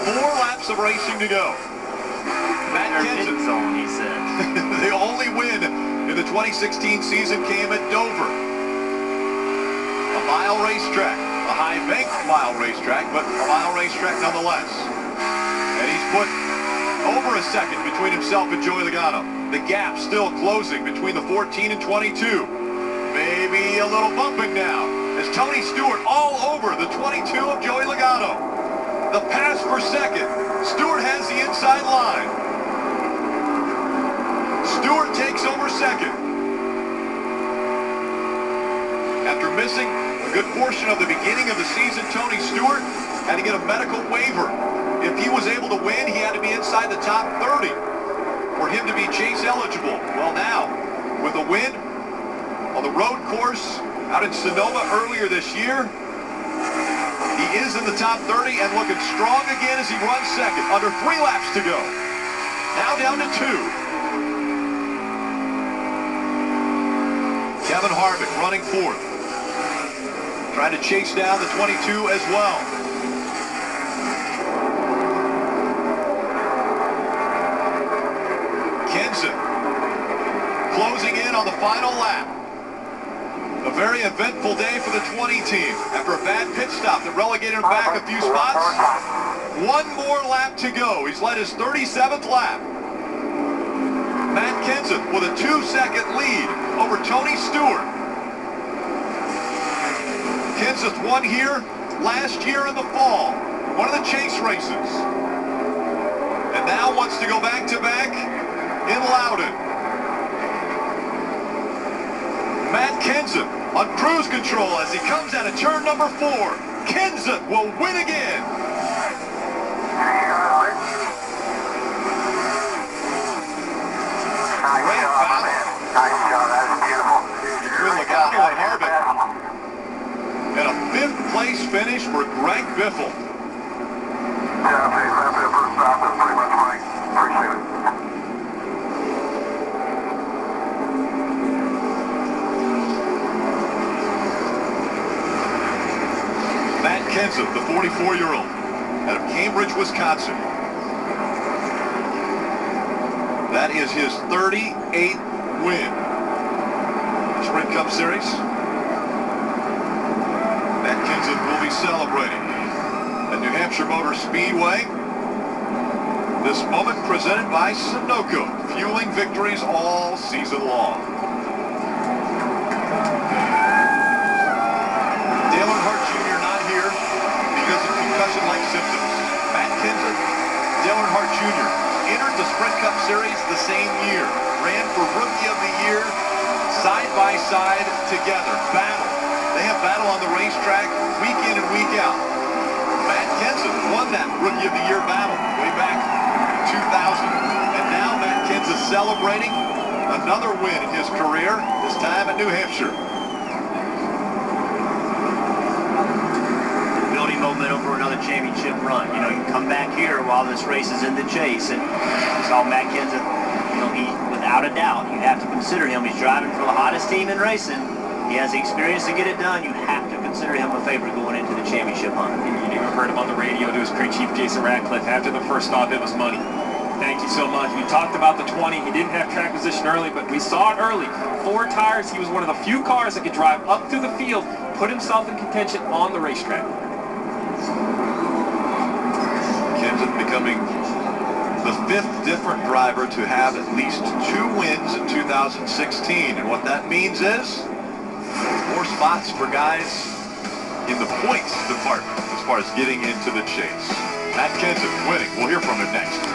4 laps of racing to go. Matt Kenseth, zone, he said. the only win in the 2016 season came at Dover. A mile racetrack, a high-banked mile racetrack, but a mile racetrack nonetheless. And he's put over a second between himself and Joey Logano. The gap still closing between the 14 and 22. Maybe a little bumping now as Tony Stewart all over the 22 of Joey Logano. The pass for second. Stewart has the inside line. Stewart takes over second. After missing a good portion of the beginning of the season, Tony Stewart had to get a medical waiver. If he was able to win, he had to be inside the top 30 for him to be chase eligible. Well, now, with a win on the road course out in Sonoma earlier this year, he is in the top 30 and looking strong again as he runs second. Under 3 laps to go. Now down to 2. Kevin Harvick running fourth. Trying to chase down the 22 as well. Kenseth closing in on the final lap. A very eventful day for the 20 team. After a bad pit stop that relegated him back a few spots, 1 more lap to go. He's led his 37th lap. Matt Kenseth with a 2-second lead over Tony Stewart. Kenseth won here last year in the fall, one of the chase races. And now wants to go back-to-back in Loudon. Matt Kenseth on cruise control as he comes out of turn number 4. Kenseth will win again. Great battle. Nice job, that was beautiful. Between Logano and Harvick. And a 5th place finish for Greg Biffle. Yeah, after the first stop, that's pretty much mine. Appreciate it. Matt Kenseth, the 44-year-old, out of Cambridge, Wisconsin. That is his 38th win. Sprint Cup Series. Matt Kenseth will be celebrating at New Hampshire Motor Speedway. This moment presented by Sunoco, fueling victories all season long. Dale Earnhardt Jr. not here because of concussion-like symptoms. Matt Kenseth, Dale Earnhardt Jr. entered the Sprint Cup Series the same year. Ran for Rookie of the Year, side by side together. Battle. They have battle on the racetrack week in and week out. Matt Kenseth won that Rookie of the Year battle way back in 2000. And now Matt Kenseth celebrating another win in his career, this time at New Hampshire. Building momentum for another championship run. You know, you come back here while this race is in the chase. And you saw Matt Kenseth, you know, he, without a doubt, you have to consider him. He's driving for the hottest team in racing. He has the experience to get it done. You have to consider him a favorite going into the championship hunt. You even heard him on the radio to his crew chief, Jason Ratcliffe. After the first stop, it was money. Thank you so much. We talked about the 20. He didn't have track position early, but we saw it early. 4 tires. He was one of the few cars that could drive up through the field, put himself in contention on the racetrack. Kenseth becoming the 5th different driver to have at least 2 wins in 2016. And what that means is more spots for guys in the points department as far as getting into the chase. Matt Kenseth winning. We'll hear from him next.